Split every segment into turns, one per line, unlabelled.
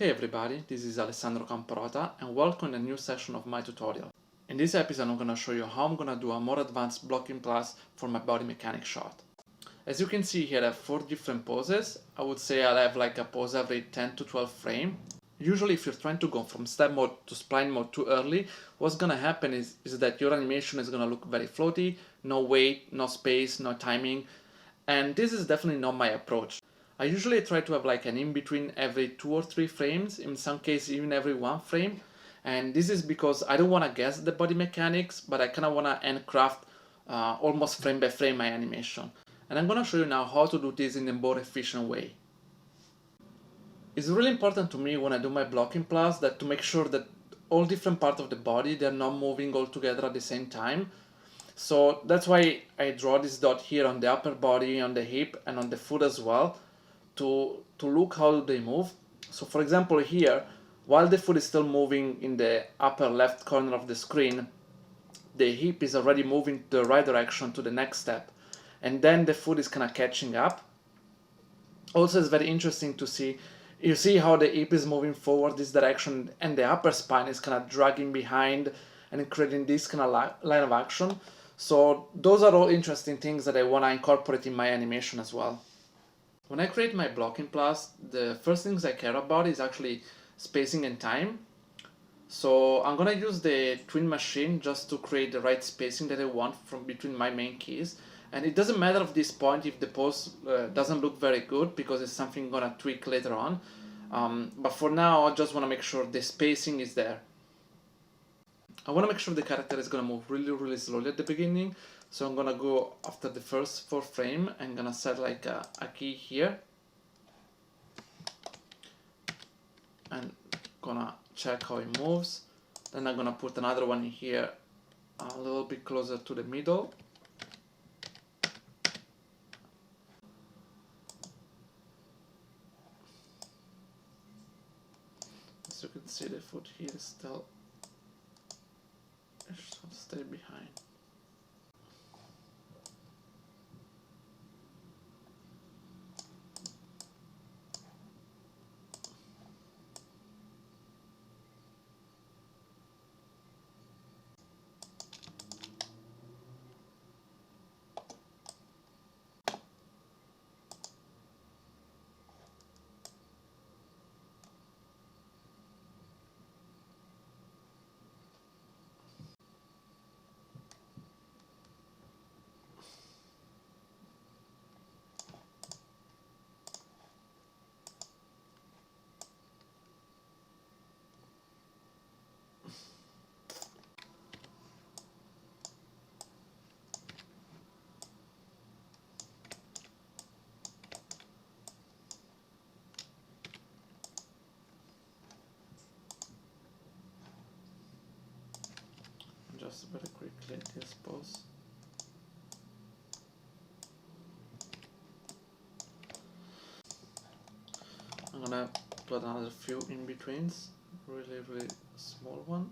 Hey everybody, this is Alessandro Camporota and welcome to a new session of my tutorial. In this episode I'm going to show you how I'm going to do a more advanced blocking plus for my body mechanic shot. As you can see here I have 4 different poses. I would say I'll have like a pose every 10 to 12 frames. Usually if you're trying to go from step mode to spline mode too early, what's going to happen is that your animation is going to look very floaty, no weight, no space, no timing, and this is definitely not my approach. I usually try to have like an in-between every 2 or 3 frames, in some cases even every 1 frame, and this is because I don't want to guess the body mechanics, but I kind of want to handcraft almost frame by frame my animation. And I'm going to show you now how to do this in a more efficient way. It's really important to me when I do my blocking plus that to make sure that all different parts of the body, they're not moving all together at the same time. So that's why I draw this dot here on the upper body, on the hip, and on the foot as well, to look how they move. So for example here, while the foot is still moving in the upper left corner of the screen, the hip is already moving the right direction to the next step, and then the foot is kind of catching up. Also, it's very interesting to see, you see how the hip is moving forward this direction and the upper spine is kind of dragging behind and creating this kind of line of action. So those are all interesting things that I want to incorporate in my animation as well. When I create my blocking plus, the first things I care about is actually spacing and time. So I'm gonna use the twin machine just to create the right spacing that I want from between my main keys. And it doesn't matter at this point if the pose doesn't look very good, because it's something I'm gonna tweak later on. But for now, I just wanna make sure the spacing is there. I want to make sure the character is going to move really slowly at the beginning, so I'm going to go after the first 4 frames and going to set like a key here and going to check how it moves. Then I'm going to put another one in here a little bit closer to the middle. As you can see, the foot here is still stay behind. Just very quickly this pose. I'm gonna put another few in betweens, really small one.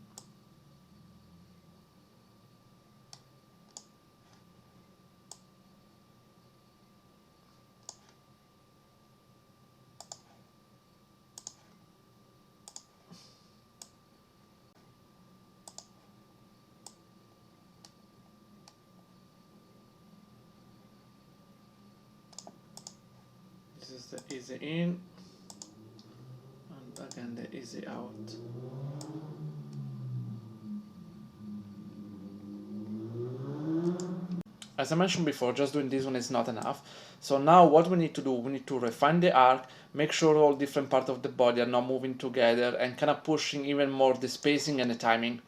This is the easy in, and again the easy out. As I mentioned before, just doing this one is not enough. So now what we need to do, we need to refine the arc, make sure all different parts of the body are not moving together, and kind of pushing even more the spacing and the timing.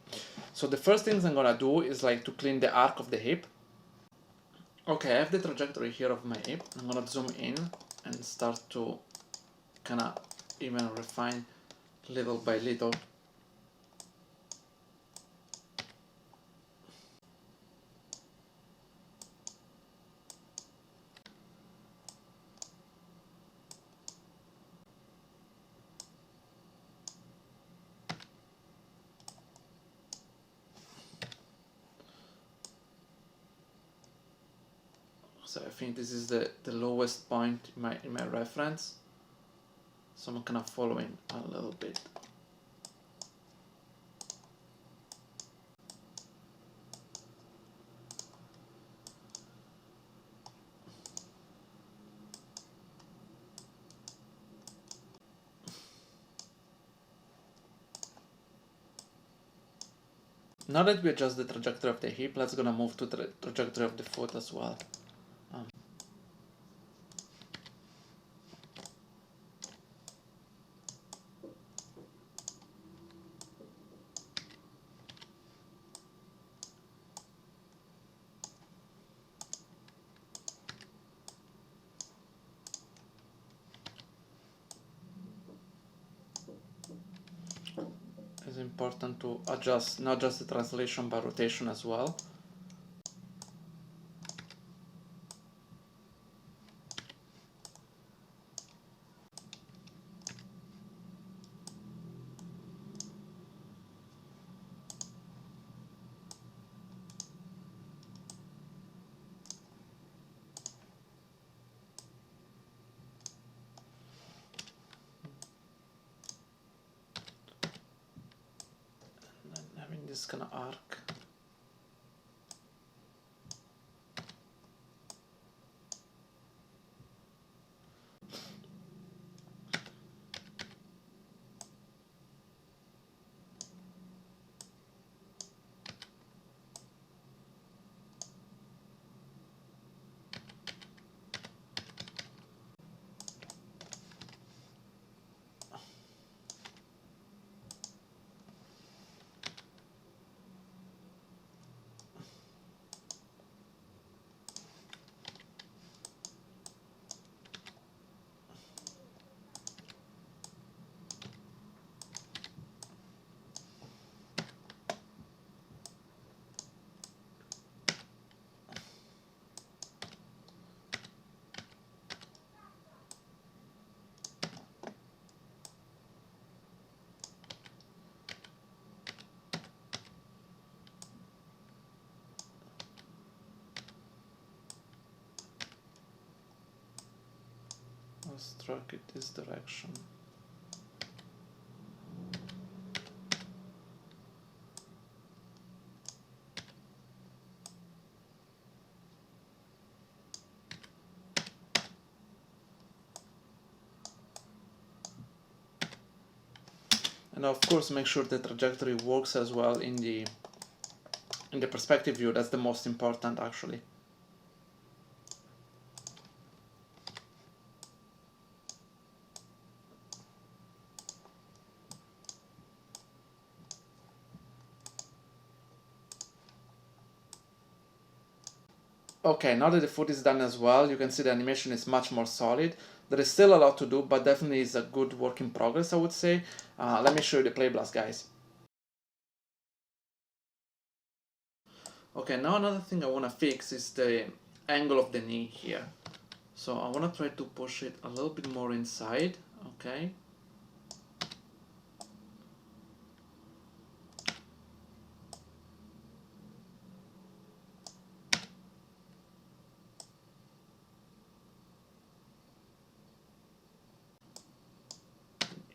So the first things I'm gonna do is like to clean the arc of the hip. Okay, I have the trajectory here of my hip. I'm gonna zoom in and start to kind of even refine little by little. So I think this is the lowest point in my reference. So I'm kind of following a little bit. Now that we adjust the trajectory of the hip, let's gonna move to the trajectory of the foot as well. It's important to adjust not just the translation but rotation as well. And then having this kind of arc. Let's track it this direction. And of course make sure the trajectory works as well in the perspective view. That's the most important actually. Okay, now that the foot is done as well, you can see the animation is much more solid. There is still a lot to do, but definitely is a good work in progress, I would say. Let me show you the play blast, guys. Okay, now another thing I want to fix is the angle of the knee here. So I want to try to push it a little bit more inside, okay?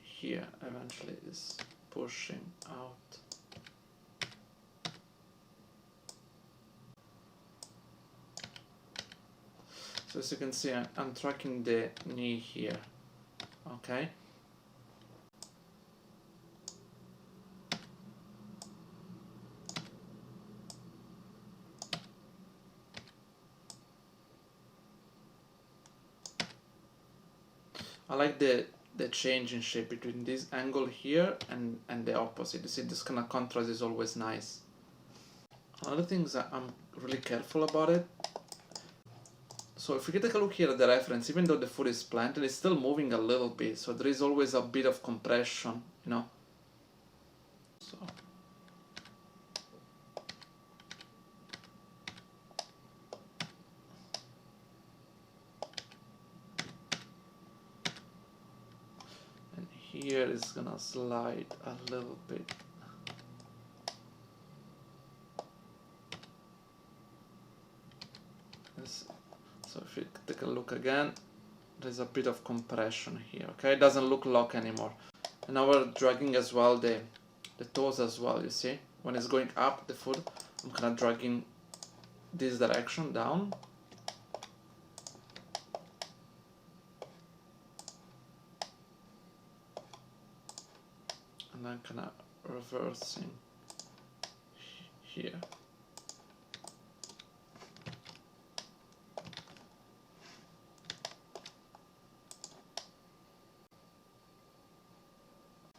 Here eventually is pushing out. So as you can see, I'm tracking the knee here, okay? I like the change in shape between this angle here and the opposite. You see, this kind of contrast is always nice. Another thing is that I'm really careful about it. So if you take a look here at the reference, even though the foot is planted, it's still moving a little bit. So there is always a bit of compression, you know. So. And here is gonna slide a little bit. So if you take a look again, there's a bit of compression here, okay? It doesn't look lock anymore. And now we're dragging as well the toes as well, you see? When it's going up, the foot, I'm kind of dragging this direction down. And then kind of reversing here.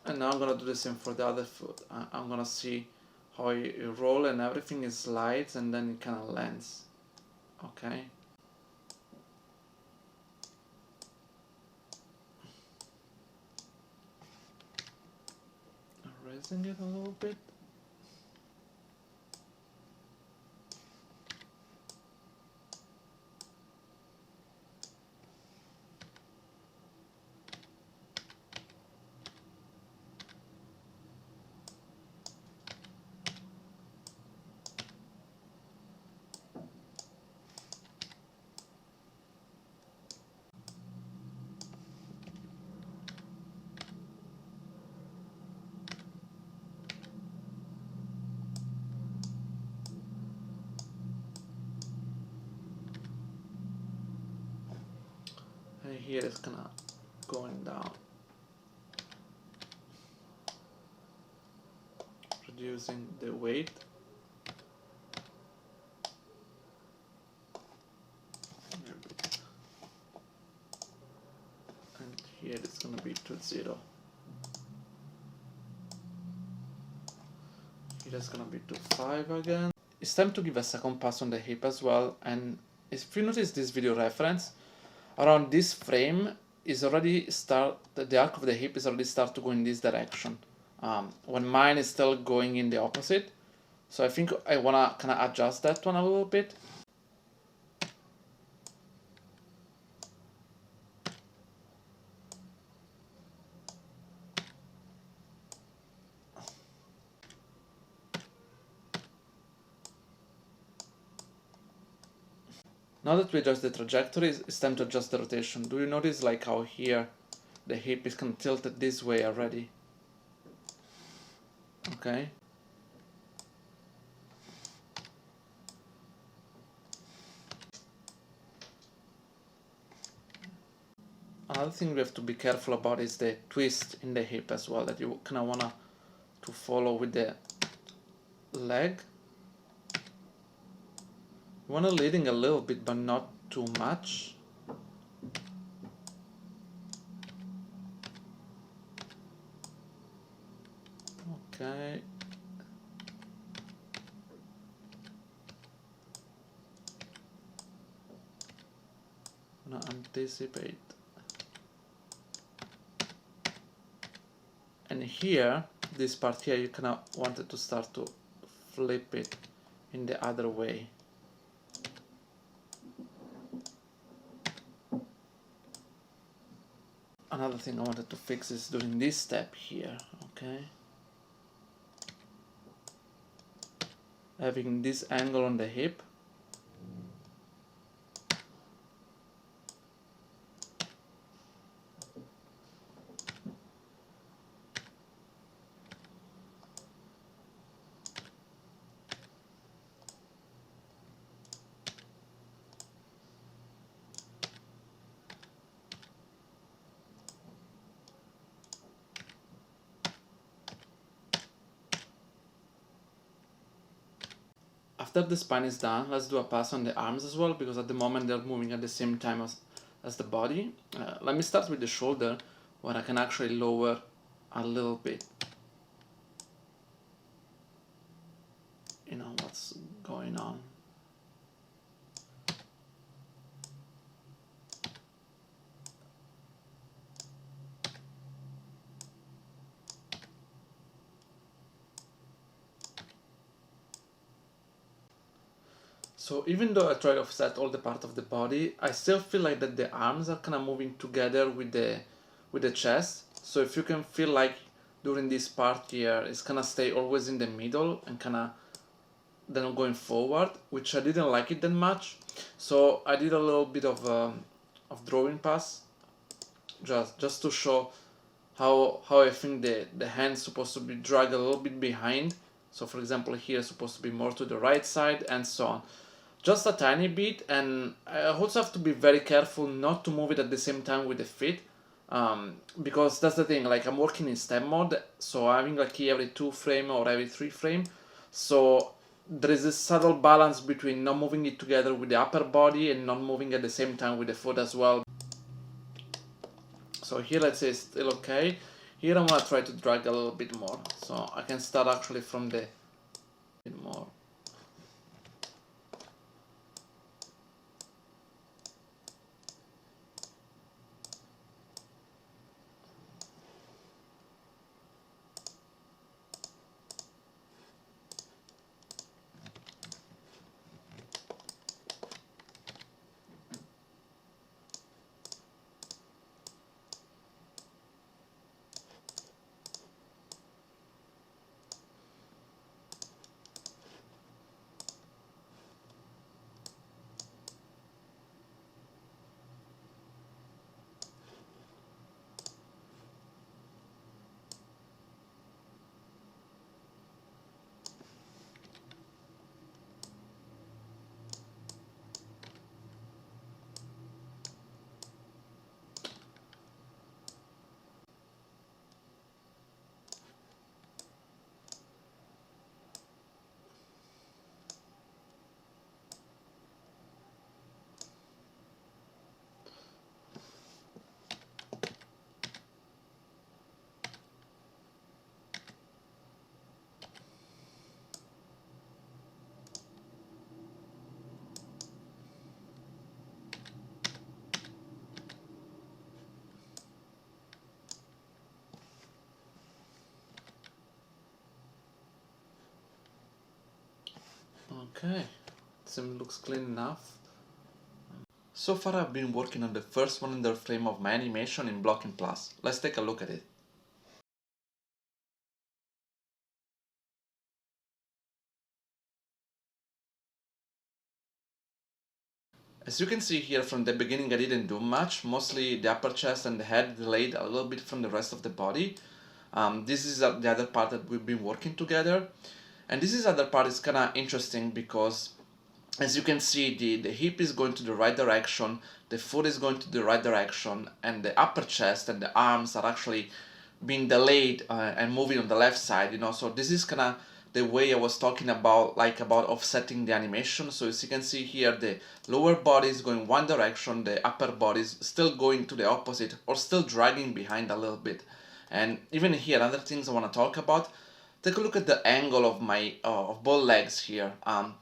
And now I'm gonna do the same for the other foot. I'm gonna see how you roll and everything is slides and then it kind of lands. Okay. Raising it a little bit. And here it's kind of going down. Reducing the weight. And here it's going to be to 0. Here it's going to be to 5 again. It's time to give a second pass on the hip as well. And if you notice this video reference, around this frame is already the arc of the hip is already start to go in this direction. When mine is still going in the opposite. So I think I wanna kind of adjust that one a little bit. Now that we adjust the trajectory, it's time to adjust the rotation. Do you notice like how here the hip is kind of tilted this way already? Okay. Another thing we have to be careful about is the twist in the hip as well, that you kind of want to follow with the leg. You want to leading a little bit, but not too much. Okay. I'm gonna anticipate. And here, this part here, you kind of wanted to start to flip it in the other way. Another thing I wanted to fix is during this step here, okay? Having this angle on the hip. After the spine is done, let's do a pass on the arms as well, because at the moment they're moving at the same time as the body. Let me start with the shoulder, where I can actually lower a little bit. You know what's going on. So even though I try to offset all the part of the body, I still feel like that the arms are kind of moving together with the chest. So if you can feel like during this part here, it's kind of stay always in the middle and kind of then going forward, which I didn't like it that much. So I did a little bit of drawing pass just to show how I think the hand's supposed to be dragged a little bit behind. So for example here it's supposed to be more to the right side and so on. Just a tiny bit, and I also have to be very careful not to move it at the same time with the feet, because that's the thing, like I'm working in step mode, so I'm having like here every 2 frame or every 3 frame, so there is this subtle balance between not moving it together with the upper body and not moving at the same time with the foot as well. So here let's say it's still okay. Here I'm gonna try to drag a little bit more, so I can start actually from the bit more. Okay, seems looks clean enough. So far I've been working on the first 100 frame of my animation in Blocking Plus. Let's take a look at it. As you can see here from the beginning I didn't do much, mostly the upper chest and the head delayed a little bit from the rest of the body. This is the other part that we've been working together. And this is other part is kind of interesting because as you can see the hip is going to the right direction, the foot is going to the right direction, and the upper chest and the arms are actually being delayed and moving on the left side, you know. So this is kind of the way I was talking about, like about offsetting the animation. So as you can see here, the lower body is going one direction, the upper body is still going to the opposite or still dragging behind a little bit. And even here, other things I want to talk about. Take a look at the angle of my of both legs here,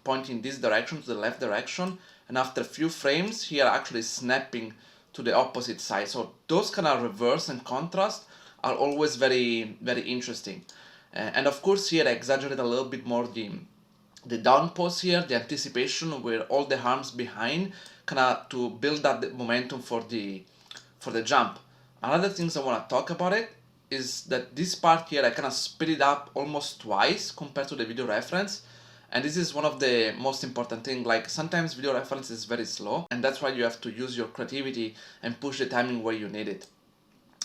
pointing this direction to the left direction, and after a few frames here actually snapping to the opposite side. So those kind of reverse and contrast are always very interesting. And of course here I exaggerate a little bit more the down pose here, the anticipation where all the arms behind, kind of to build up the momentum for the jump. Another things I want to talk about it is that this part here I kind of speed it up almost twice compared to the video reference, and this is one of the most important thing. Like sometimes video reference is very slow, and that's why you have to use your creativity and push the timing where you need it.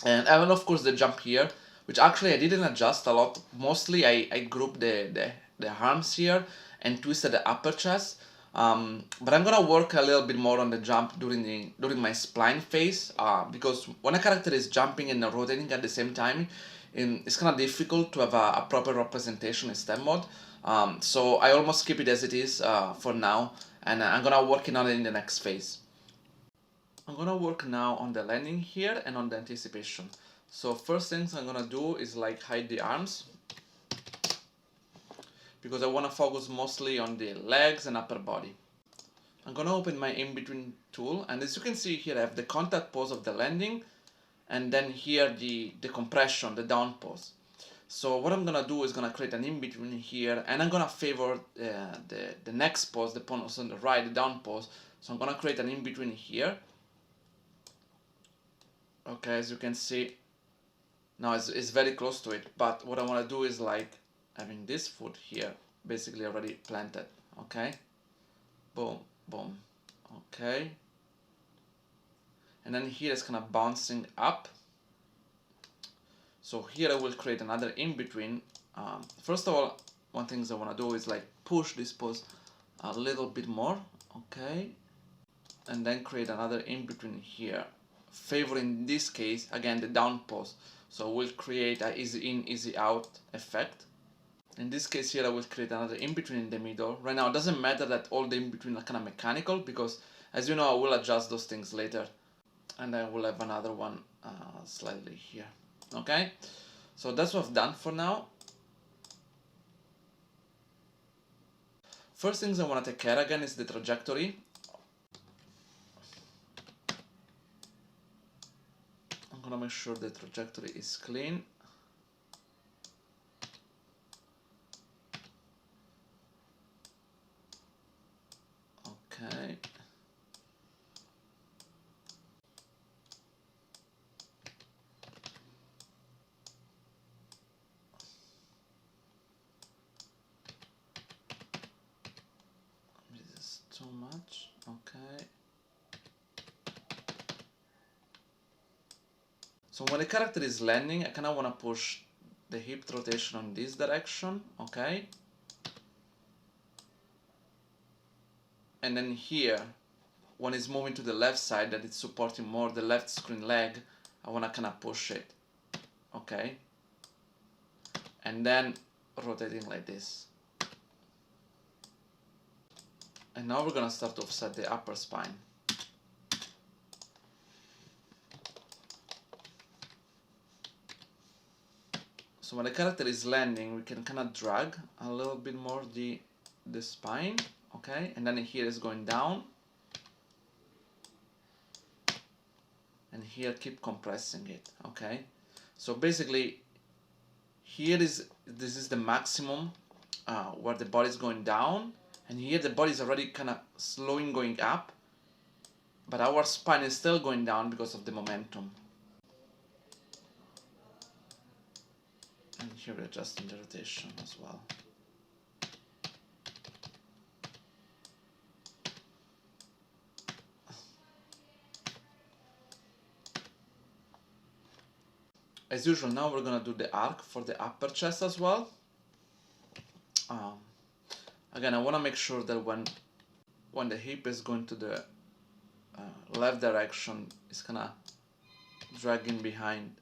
And of course the jump here, which actually I didn't adjust a lot. Mostly I grouped the arms here and twisted the upper chest. But I'm gonna work a little bit more on the jump during my spline phase, because when a character is jumping and rotating at the same time, it's kind of difficult to have a proper representation in step mode. So I almost keep it as it is for now, and I'm gonna work on it in the next phase. I'm gonna work now on the landing here and on the anticipation. So first things I'm gonna do is like hide the arms, because I wanna focus mostly on the legs and upper body. I'm gonna open my in-between tool, and as you can see here I have the contact pose of the landing, and then here the compression, the down pose. So what I'm gonna do is gonna create an in-between here, and I'm gonna favor the next pose, the pose on the right, the down pose. So I'm gonna create an in-between here. Okay, as you can see, now it's very close to it, but what I want to do is like having this foot here basically already planted. Okay, boom, boom. Okay, and then here it's kind of bouncing up. So here I will create another in between. First of all, one thing I want to do is like push this pose a little bit more, okay, and then create another in between here, favoring in this case again the down pose. So we'll create a easy in, easy out effect. In this case here I will create another in between in the middle. Right now it doesn't matter that all the in between are kind of mechanical, because as you know I will adjust those things later, and then we'll have another one slightly here. Okay, so that's what I've done for now. First things I want to take care again is the trajectory. I'm gonna make sure the trajectory is clean. Okay. This is too much. Okay. So when the character is landing, I kind of want to push the hip rotation on this direction, okay? And then here, when it's moving to the left side, that it's supporting more the left screen leg, I want to kind of push it, okay? And then rotating like this. And now we're going to start to offset the upper spine. So when the character is landing, we can kind of drag a little bit more the spine, okay? And then here is going down. And here keep compressing it, okay? So basically, this is the maximum where the body is going down, and here the body is already kind of slowing going up, but our spine is still going down because of the momentum. And here we're adjusting the rotation as well. As usual, now we're gonna do the arc for the upper chest as well. Again, I want to make sure that when the hip is going to the left direction, it's kind of dragging behind.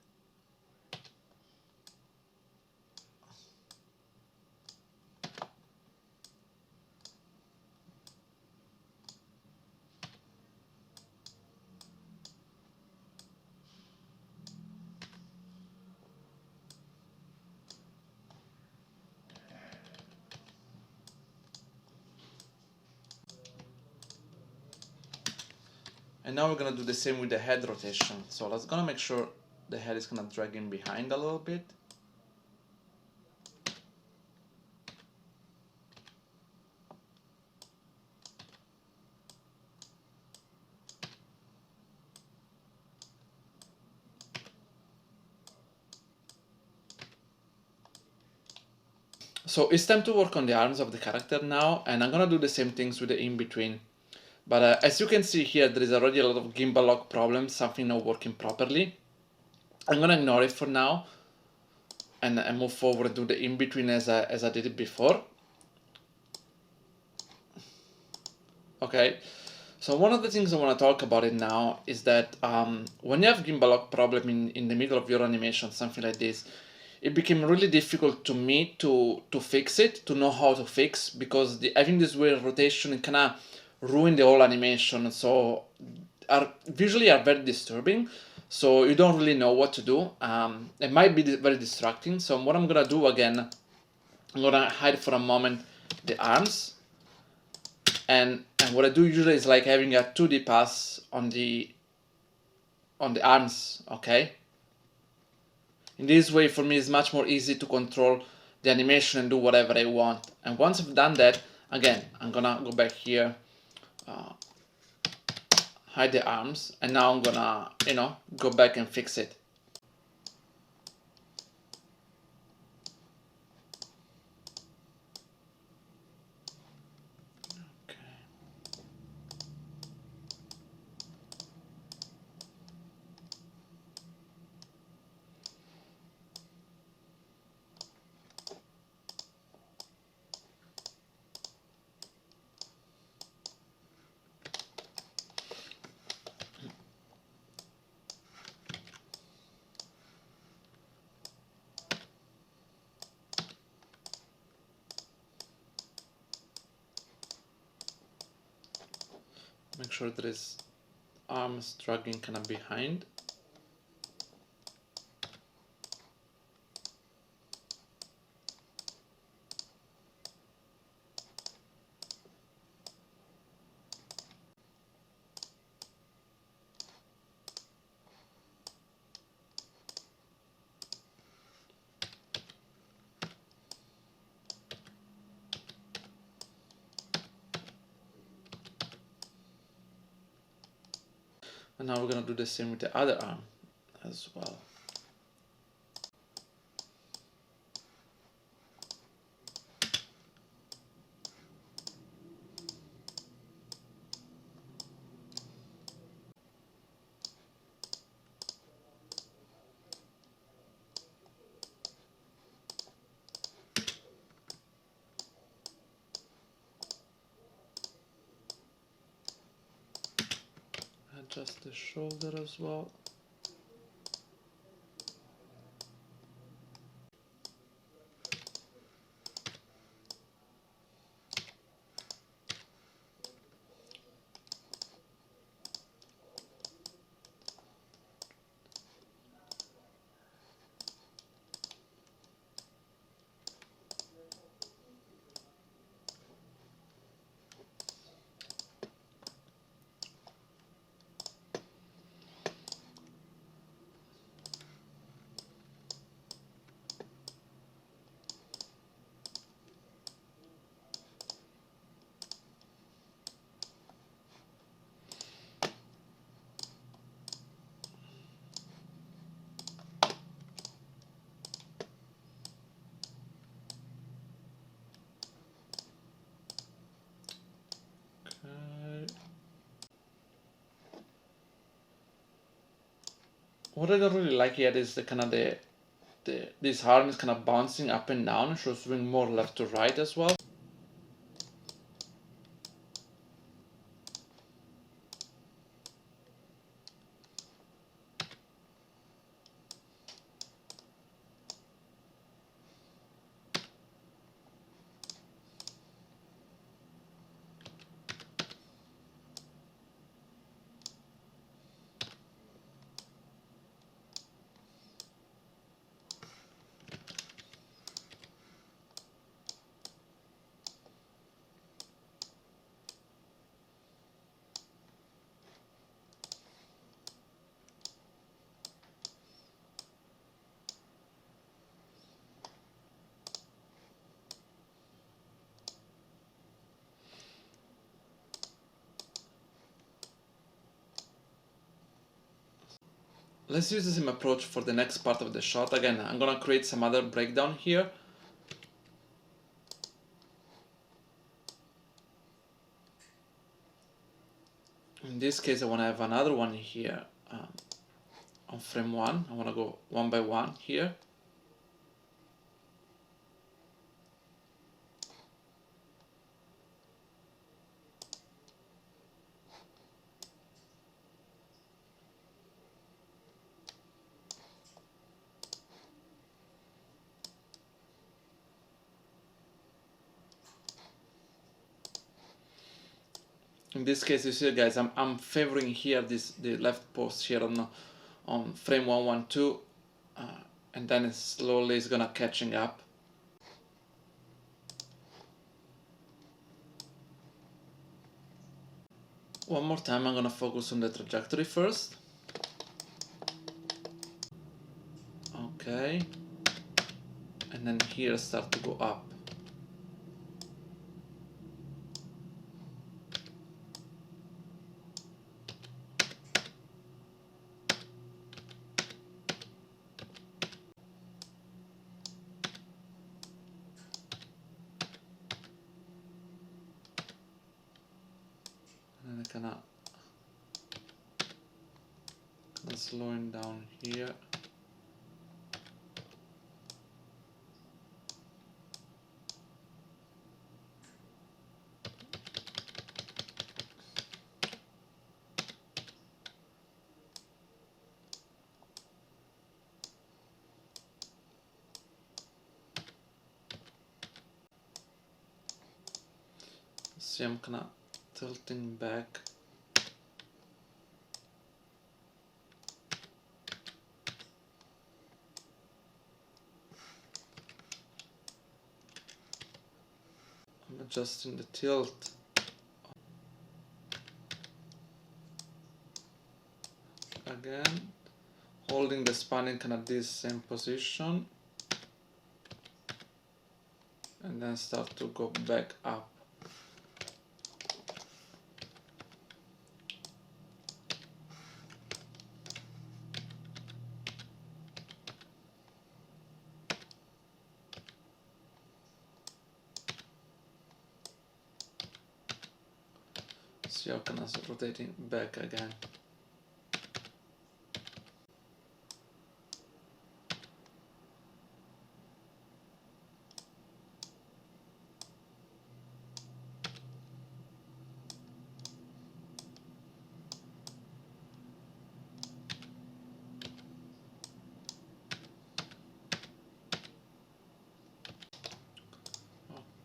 And now we're gonna do the same with the head rotation. So let's gonna make sure the head is kind of dragging behind a little bit. So it's time to work on the arms of the character now, and I'm gonna do the same things with the in-between. But as you can see here, there is already a lot of gimbal lock problems, something not working properly. I'm gonna ignore it for now, and move forward and do the in-between as I did it before. Okay, so one of the things I want to talk about it now is that when you have gimbal lock problem in the middle of your animation, something like this, it became really difficult to me to fix it, to know how to fix, because having this weird rotation, it kind of ruin the whole animation. So visually are very disturbing, so you don't really know what to do. It might be very distracting. So what I'm gonna do again, I'm gonna hide for a moment the arms, and what I do usually is like having a 2D pass on the arms, okay? In this way, for me, it's much more easy to control the animation and do whatever I want. And once I've done that, again, I'm gonna go back here, hide the arms, and now I'm gonna, go back and fix it. sure that his arm is dragging kind of behind. And now we're gonna do the same with the other arm as well. Adjust the shoulder as well. What I don't really like yet is the kind of this arm is kind of bouncing up and down, so swing more left to right as well. Let's use the same approach for the next part of the shot. Again, I'm gonna create some other breakdown here. In this case, I want to have another one here on frame 1. I want to go one by one here. In this case, you see, guys, I'm favoring here the left post here on frame 112, and then it slowly is gonna catching up. One more time, I'm gonna focus on the trajectory first. Okay, and then here start to go up. And then kind of slowing down here. See, I'm kind of tilting back. adjusting the tilt. Again, holding the spanning can at this same position, and then start to go back up. See how kind of rotating back again.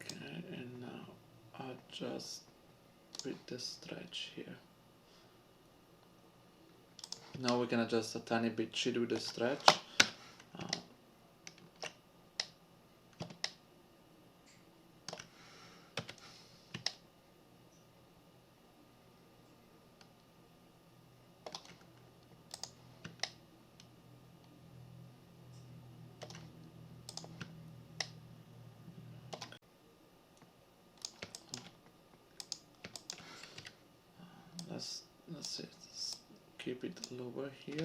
Okay, and now adjust with the stretch here. Now we can adjust a tiny bit shade with the stretch. Let's see, let's keep it lower here.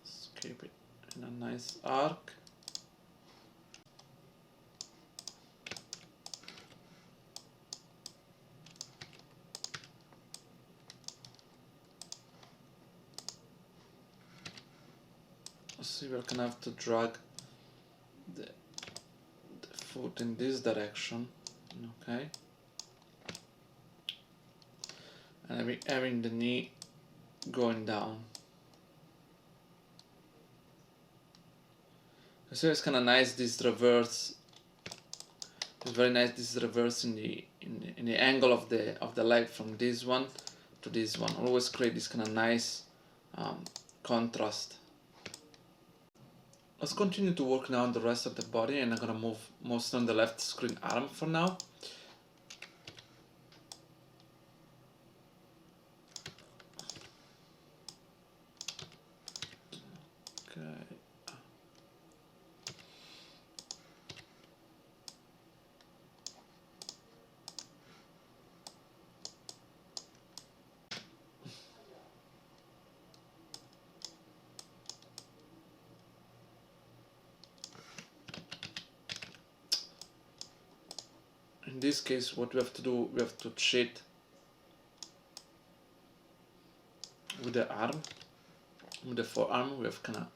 Let's keep it in a nice arc. See, we're gonna have to drag the foot in this direction, okay? And having the knee going down. So it's kind of nice this reverse. It's very nice this reverse in the angle of the leg from this one to this one. Always create this kind of nice contrast. Let's continue to work now on the rest of the body, and I'm gonna move mostly on the left screen arm for now. Okay. In this case, what we have to do, we have to cheat with the arm, with the forearm. We have kind of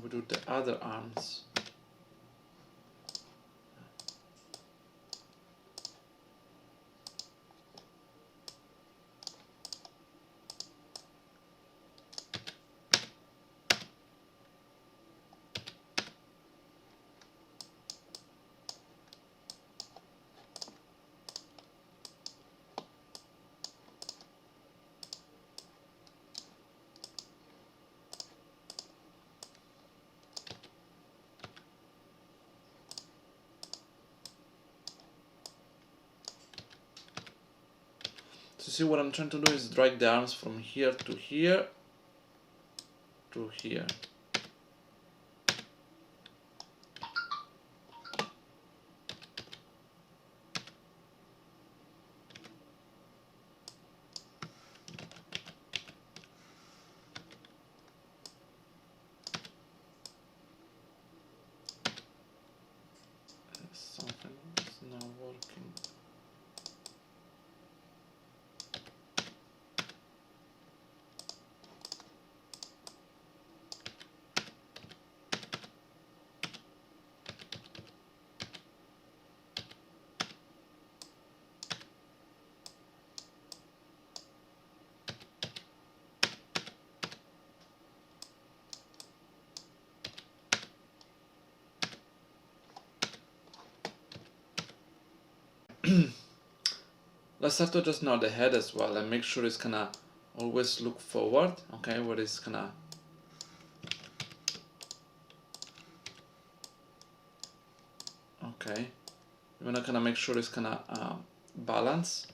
we do the other arms. So see, what I'm trying to do is drag the arms from here to here to here. Something is not working. Let's start to adjust now the head as well and make sure it's gonna always look forward, okay, where it's gonna okay. We're not gonna make sure it's gonna balance.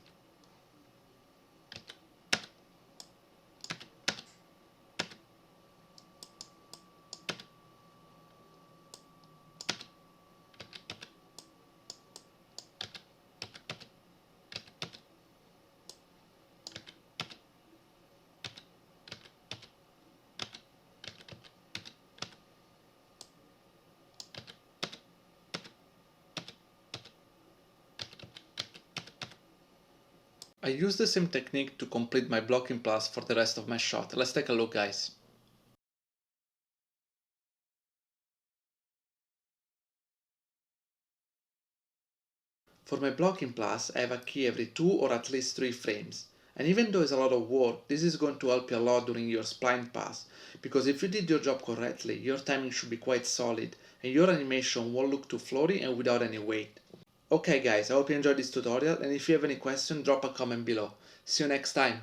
I use the same technique to complete my blocking plus for the rest of my shot. Let's take a look, guys. For my blocking plus, I have a key every 2 or at least 3 frames. And even though it's a lot of work, this is going to help you a lot during your spline pass, because if you did your job correctly, your timing should be quite solid, and your animation won't look too floaty and without any weight. Okay guys, I hope you enjoyed this tutorial, and if you have any questions, drop a comment below. See you next time!